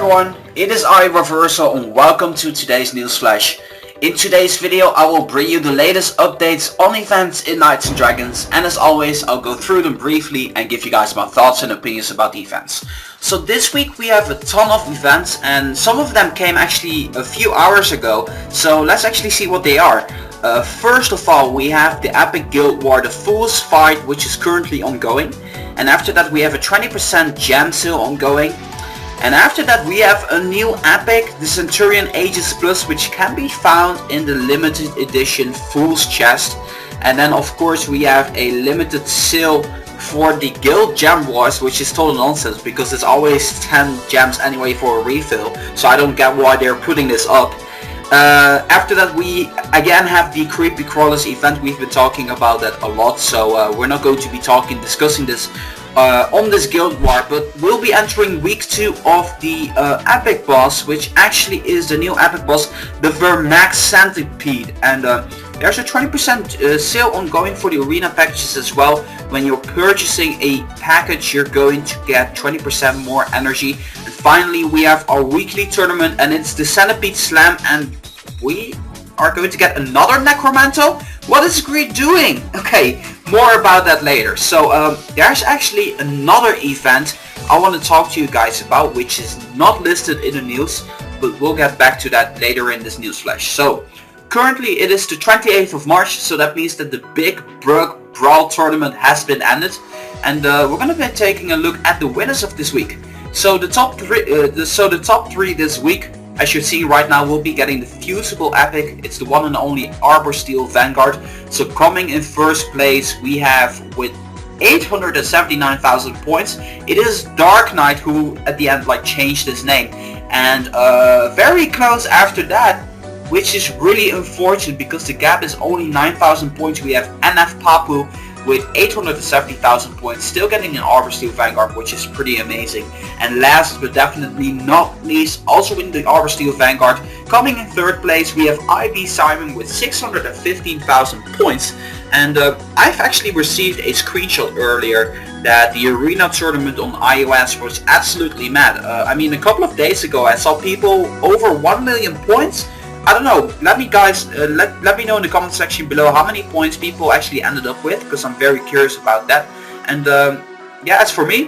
everyone, it is I Reverso and welcome to today's news flash. In today's video I will bring you the latest updates on events in Knights and Dragons, and as always I'll go through them briefly and give you guys my thoughts and opinions about the events. So this week we have a ton of events and some of them came actually a few hours ago, so let's actually see what they are. First of all, we have the Epic Guild War The Fool's Fight, which is currently ongoing, and after that we have a 20% gem sale ongoing. And after that we have a new epic, the Centurion Aegis Plus, which can be found in the limited edition Fool's Chest. And then of course we have a limited sale for the Guild Gem Wars, which is total nonsense because it's always 10 gems anyway for a refill, so I don't get why they're putting this up. After that we again have the Creepy Crawlers event. We've been talking about that a lot, so we're not going to be discussing this on this guild war, but we'll be entering week 2 of the epic boss, which actually is the new epic boss, the Vermax Centipede. And there's a 20% sale ongoing for the arena packages as well. When you're purchasing a package you're going to get 20% more energy. And finally we have our weekly tournament, and it's the Centipede Slam, and we are going to get another Necromantle. What is Greed doing? Okay, more about that later. So there's actually another event I want to talk to you guys about, which is not listed in the news, but we'll get back to that later in this news flash. So currently it is the 28th of March, so that means that the Big Brawl tournament has been ended, and we're going to be taking a look at the winners of this week. So the top three this week, as you're seeing right now, we'll be getting the Fusible Epic. It's the one and only Arbor Steel Vanguard. So coming in first place we have with 879,000 points. It is Dark Knight, who at the end changed his name. And very close after that, which is really unfortunate because the gap is only 9,000 points. We have NF Papu with 870,000 points, still getting an Arbor Steel Vanguard, which is pretty amazing. And last but definitely not least, also in the Arbor Steel Vanguard, coming in third place we have IB Simon with 615,000 points. And I've actually received a screenshot earlier that the arena tournament on iOS was absolutely mad. I mean, a couple of days ago I saw people over 1 million points. I don't know, let me know in the comment section below how many points people actually ended up with, because I'm very curious about that. And yeah, as for me,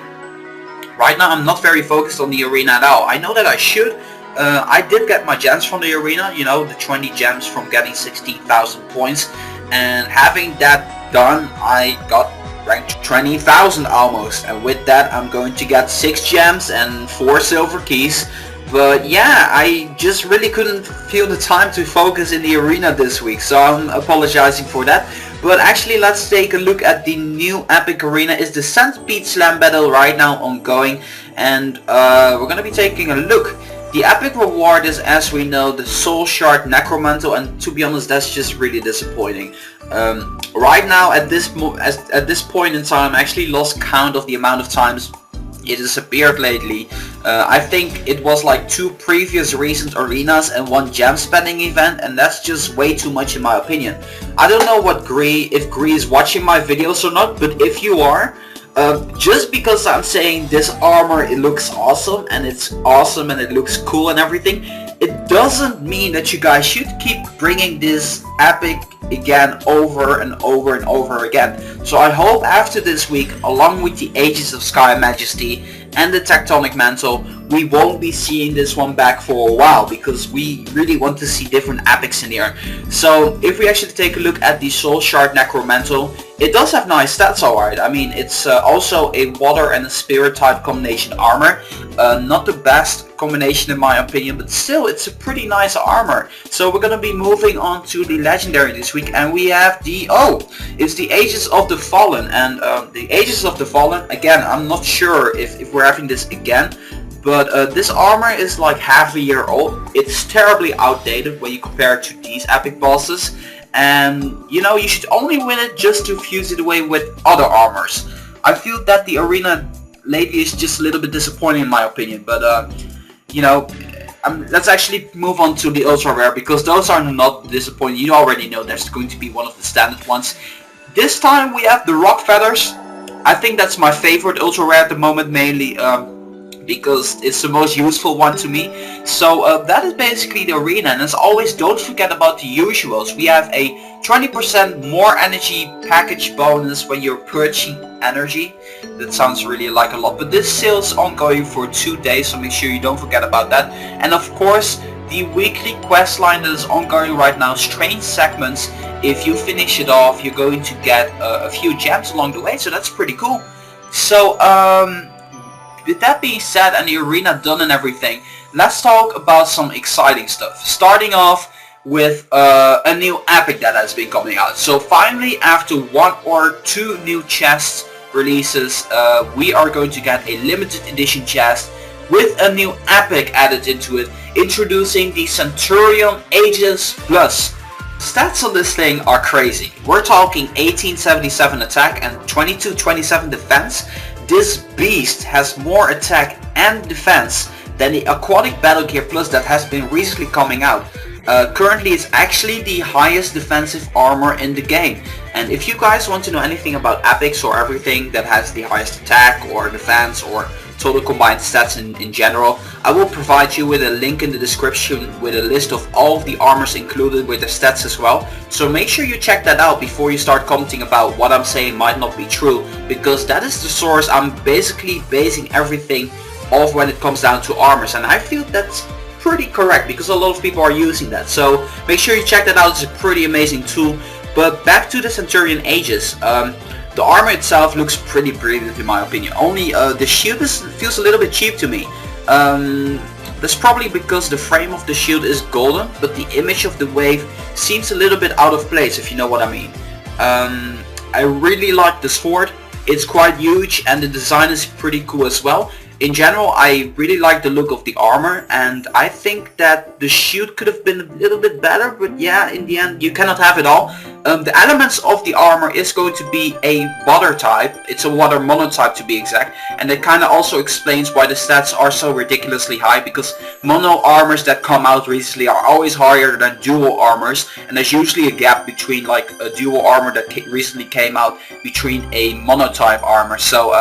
right now I'm not very focused on the arena at all. I know that I should. I did get my gems from the arena, you know, the 20 gems from getting 16,000 points, and having that done I got ranked 20,000 almost, and with that I'm going to get 6 gems and 4 silver keys. But yeah, I just really couldn't feel the time to focus in the arena this week, so I'm apologizing for that. But actually, let's take a look at the new epic arena. It's the Centipede Slam battle right now ongoing, and we're gonna be taking a look. The epic reward is, as we know, the Soulshard Necromantle, and to be honest, that's just really disappointing. Right now, at this point in time, I actually lost count of the amount of times it disappeared lately. I think it was like 2 previous recent arenas and 1 gem spending event, and that's just way too much in my opinion. I don't know if Gree is watching my videos or not, but if you are, just because I'm saying this armor, it looks awesome and it looks cool and everything, it doesn't mean that you guys should keep bringing this epic again over and over and over again. So I hope after this week, along with the Aegis of Sky Majesty and the Tectonic Mantle, we won't be seeing this one back for a while, because we really want to see different epics in here. So if we actually take a look at the Soulshard Necromantle, it does have nice stats, alright. I mean, it's also a water and a spirit type combination armor. Not the best combination in my opinion, but still it's a pretty nice armor. So we're gonna be moving on to the legendary this week, and we have it's the Aegis of the Fallen. And the Aegis of the Fallen, again, I'm not sure if we're having this again, but this armor is like half a year old. It's terribly outdated when you compare it to these epic bosses, and you know, you should only win it just to fuse it away with other armors. I feel that the arena lately is just a little bit disappointing in my opinion, but you know, let's actually move on to the ultra rare, because those are not disappointing. You already know there's going to be one of the standard ones. This time we have the Rock Feathers. I think that's my favorite ultra rare at the moment, mainly because it's the most useful one to me. So that is basically the arena, and as always, don't forget about the usuals. We have a 20% more energy package bonus when you're purchasing energy. That sounds really like a lot, but this sale is ongoing for 2 days, so make sure you don't forget about that. And of course, the weekly quest line that is ongoing right now, Strange Segments. If you finish it off, you're going to get a few gems along the way, so that's pretty cool. So with that being said and the arena done and everything, let's talk about some exciting stuff. Starting off with a new epic that has been coming out. So finally, after 1 or 2 new chests releases, we are going to get a limited edition chest with a new epic added into it, introducing the Centurion Aegis Plus. Stats on this thing are crazy. We're talking 1877 attack and 2227 defense. This beast has more attack and defense than the Aquatic Battle Gear Plus that has been recently coming out. Currently it's actually the highest defensive armor in the game. And if you guys want to know anything about epics or everything that has the highest attack or defense or total combined stats in general, I will provide you with a link in the description with a list of all of the armors included with the stats as well. So make sure you check that out before you start commenting about what I'm saying might not be true, because that is the source I'm basically basing everything off when it comes down to armors, and I feel that's pretty correct because a lot of people are using that. So make sure you check that out. It's a pretty amazing tool. But back to the Centurion Aegis. The armor itself looks pretty brilliant in my opinion. Only the shield feels a little bit cheap to me. That's probably because the frame of the shield is golden, but the image of the wave seems a little bit out of place, if you know what I mean. I really like the sword. It's quite huge and the design is pretty cool as well. In general, I really like the look of the armor, and I think that the shield could have been a little bit better, but yeah, in the end, you cannot have it all. The elements of the armor is going to be a water type. It's a water monotype to be exact, and that kind of also explains why the stats are so ridiculously high, because mono armors that come out recently are always higher than dual armors, and there's usually a gap between like a dual armor that recently came out between a monotype armor. So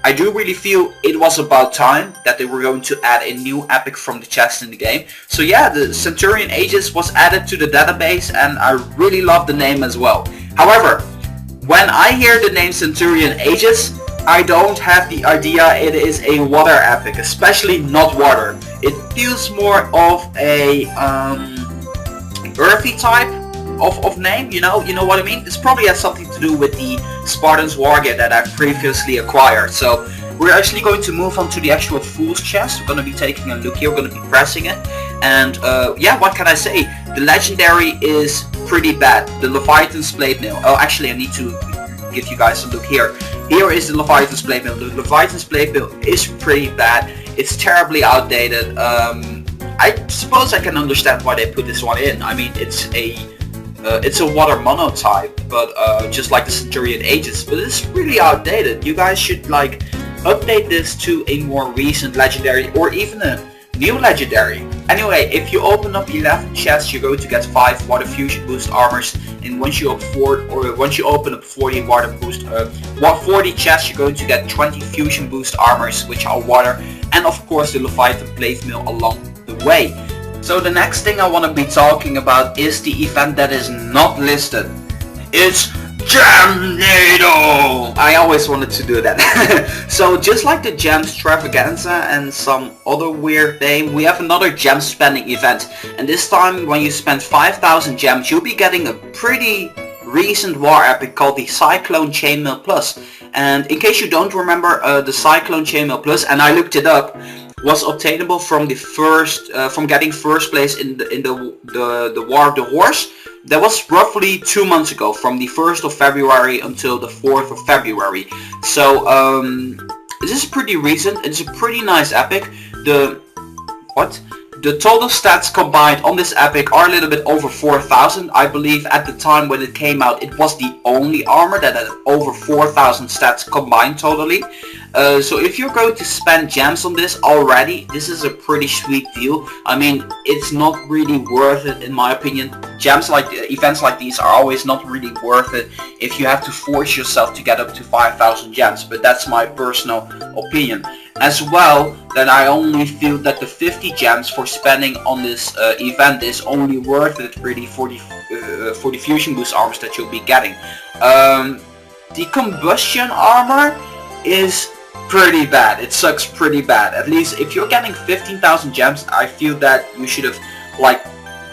I do really feel it was about time that they were going to add a new epic from the chest in the game. So yeah, the Centurion Aegis was added to the database, and I really love the name as well. However, when I hear the name Centurion Aegis, I don't have the idea it is a water epic, especially not water. It feels more of a earthy type of name, you know what I mean? This probably has something to do with the Spartan's Wargear that I've previously acquired. So we're actually going to move on to the actual Fool's Chest. We're going to be taking a look here, we're going to be pressing it. And yeah, what can I say? The legendary is pretty bad. The Leviathan's Blade Mail. Oh, actually I need to give you guys a look here. Here is the Leviathan's Blade Mail. The Leviathan's Blade Mail is pretty bad. It's terribly outdated. I suppose I can understand why they put this one in. I mean, it's a water monotype, but just like the Centurion Aegis, but it's really outdated. You guys should like update this to a more recent legendary or even a new legendary. Anyway, if you open up 11 chests, you're going to get 5 water fusion boost armors, and once you open up 40 water boost 40 chests, you're going to get 20 fusion boost armors, which are water, and of course the Leviathan Blade Mail along the way. So the next thing I want to be talking about is the event that is not listed. It's GEMNADO! I always wanted to do that. So just like the Gem Extravaganza and some other weird name, we have another gem spending event. And this time when you spend 5,000 gems, you'll be getting a pretty recent war epic called the Cyclone Chainmail Plus. And in case you don't remember, the Cyclone Chainmail Plus, and I looked it up, was obtainable from the from getting first place in the War of the Horse. That was roughly 2 months ago, from the 1st of February until the 4th of February. So this is pretty recent. It's a pretty nice epic. The total stats combined on this epic are a little bit over 4,000. I believe at the time when it came out, it was the only armor that had over 4,000 stats combined totally. So if you're going to spend gems on this already, this is a pretty sweet deal. I mean, it's not really worth it in my opinion, events like these are always not really worth it if you have to force yourself to get up to 5,000 gems, but that's my personal opinion. As well, that I only feel that the 50 gems for spending on this event is only worth it really for the fusion boost armors that you'll be getting. The Combustion Armor is pretty bad. It sucks pretty bad. At least if you're getting 15,000 gems, I feel that you should have like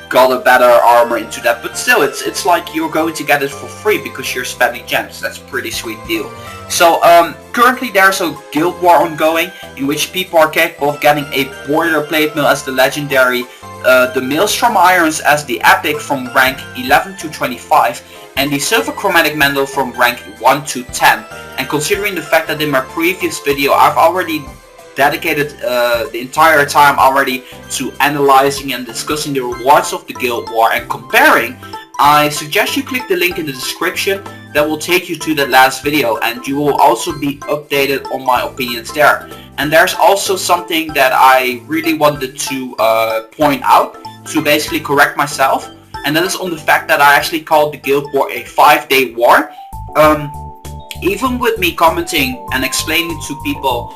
got a better armor into that. But still, it's like you're going to get it for free because you're spending gems. That's a pretty sweet deal. So currently there's a guild war ongoing in which people are capable of getting a Boilerplate Mail as the legendary, the Maelstrom irons as the epic from rank 11 to 25, and the silver chromatic mantle from rank 1 to 10. And considering the fact that in my previous video I've already dedicated the entire time already to analyzing and discussing the rewards of the guild war and comparing, I suggest you click the link in the description that will take you to that last video, and you will also be updated on my opinions there. And there's also something that I really wanted to point out to basically correct myself, and that is on the fact that I actually called the guild war a 5-day war. Even with me commenting and explaining to people,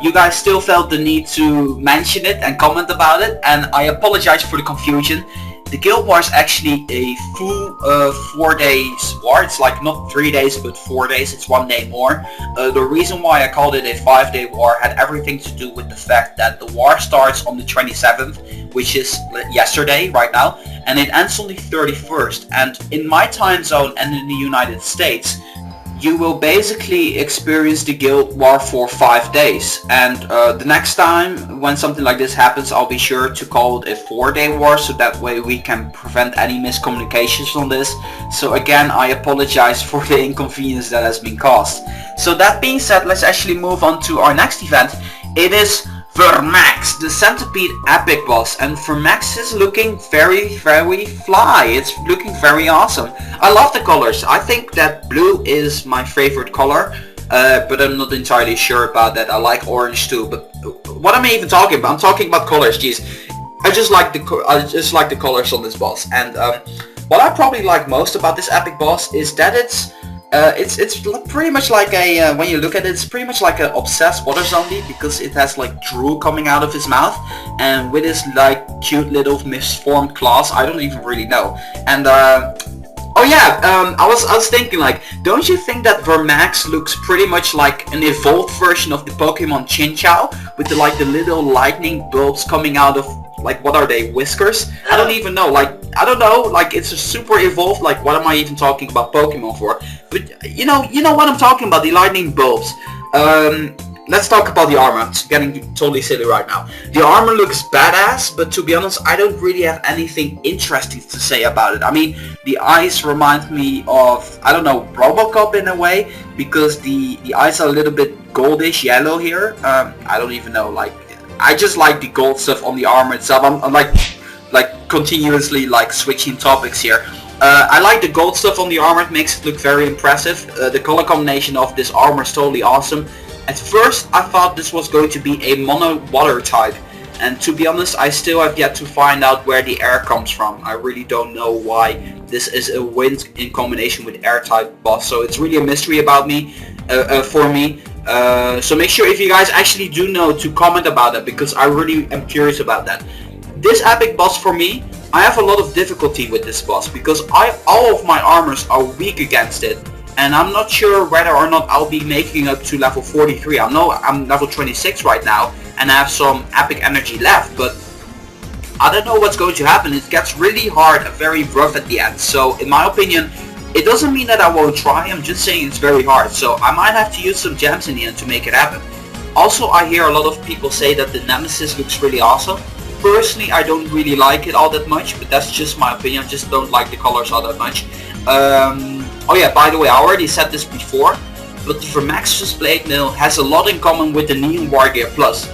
you guys still felt the need to mention it and comment about it, and I apologize for the confusion. The guild war is actually a full 4 days war. It's like not 3 days but 4 days. It's 1 day more. The reason why I called it a 5-day war had everything to do with the fact that the war starts on the 27th, which is yesterday right now, and it ends on the 31st. And in my time zone and in the United States, you will basically experience the guild war for 5 days, and the next time when something like this happens, I'll be sure to call it a 4-day war, so that way we can prevent any miscommunications on this. So again, I apologize for the inconvenience that has been caused. So that being said, let's actually move on to our next event. It is Vermax, the Centipede epic boss, and Vermax is looking very fly. It's looking very awesome. I love the colors. I think that blue is my favorite color, but I'm not entirely sure about that. I like orange too, but what am I even talking about? I'm talking about colors, jeez. I just like the colors on this boss, and what I probably like most about this epic boss is that it's pretty much like a, when you look at it, it's pretty much like an obsessed water zombie, because it has like drool coming out of his mouth, and with his like cute little misformed claws, I don't even really know. And oh yeah, I was thinking, like, don't you think that Vermax looks pretty much like an evolved version of the Pokemon Chinchou, with the little lightning bulbs coming out of, like, what are they, whiskers? I don't even know, like, I don't know, like, it's a super evolved, like, what am I even talking about Pokemon for? But, you know what I'm talking about, the lightning bulbs. Let's talk about the armor. It's getting totally silly right now. The armor looks badass, but to be honest, I don't really have anything interesting to say about it. I mean, the eyes remind me of, I don't know, Robocop in a way, because the eyes are a little bit goldish yellow here. I don't even know, like, I just like the gold stuff on the armor itself. I'm like continuously like switching topics here. I like the gold stuff on the armor. It makes it look very impressive. The color combination of this armor is totally awesome. At first I thought this was going to be a mono water type, and to be honest, I still have yet to find out where the air comes from. I really don't know why this is a wind in combination with air type boss, so it's really a mystery about me, for me. So make sure, if you guys actually do know, to comment about that, because I really am curious about that. This epic boss, for me, I have a lot of difficulty with this boss, because all of my armors are weak against it, and I'm not sure whether or not I'll be making up to level 43. I know I'm level 26 right now, and I have some epic energy left, but I don't know what's going to happen. It gets really hard and very rough at the end, so in my opinion, it doesn't mean that I won't try. I'm just saying it's very hard, so I might have to use some gems in the end to make it happen. Also, I hear a lot of people say that the Nemesis looks really awesome. Personally, I don't really like it all that much, but that's just my opinion. I just don't like the colors all that much. Oh yeah, by the way, I already said this before, but the Vermax's Blade Mail has a lot in common with the Neon Wargear Plus.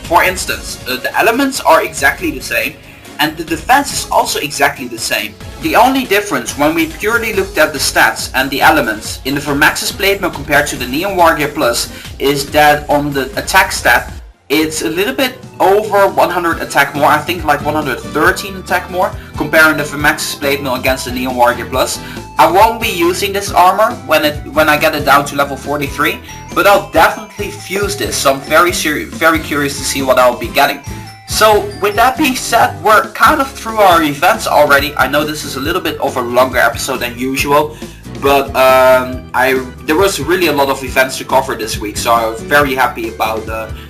For instance, the elements are exactly the same, and the defense is also exactly the same. The only difference, when we purely looked at the stats and the elements in the Vermax's Blade Mail compared to the Neon Wargear Plus, is that on the attack stat, it's a little bit over 100 attack more, I think like 113 attack more, comparing the Vermax Blade Mail against the Neon Warrior Plus. I won't be using this armor when I get it down to level 43, but I'll definitely fuse this, so I'm very curious to see what I'll be getting. So with that being said, we're kind of through our events already. I know this is a little bit of a longer episode than usual, but there was really a lot of events to cover this week, so I was very happy about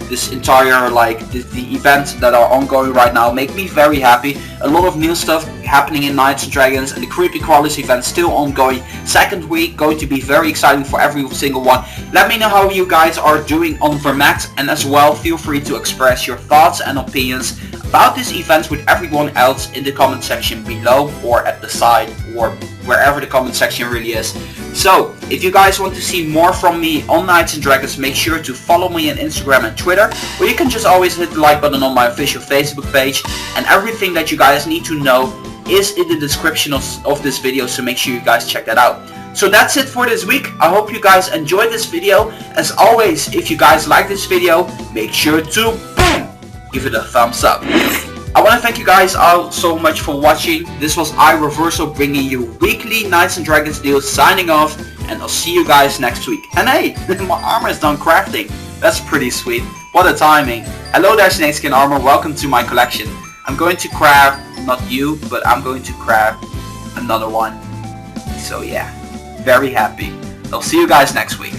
this entire, like, the events that are ongoing right now make me very happy. A lot of new stuff happening in Knights and Dragons, and the Creepy Crawlers event still ongoing. Second week, going to be very exciting for every single one. Let me know how you guys are doing on Vermax, and as well, feel free to express your thoughts and opinions about these events with everyone else in the comment section below, or at the side, or wherever the comment section really is. So, if you guys want to see more from me on Knights and Dragons, make sure to follow me on Instagram and Twitter, or you can just always hit the like button on my official Facebook page, and everything that you guys need to know is in the description of this video, so make sure you guys check that out. So that's it for this week. I hope you guys enjoyed this video. As always, if you guys like this video, make sure to boom, give it a thumbs up. I want to thank you guys all so much for watching. This was iReversal bringing you weekly Knights and Dragons deals, signing off, and I'll see you guys next week. And hey, my armor is done crafting. That's pretty sweet. What a timing. Hello there, Snakeskin Armor. Welcome to my collection. I'm going to craft, not you, but I'm going to craft another one. So yeah, very happy. I'll see you guys next week.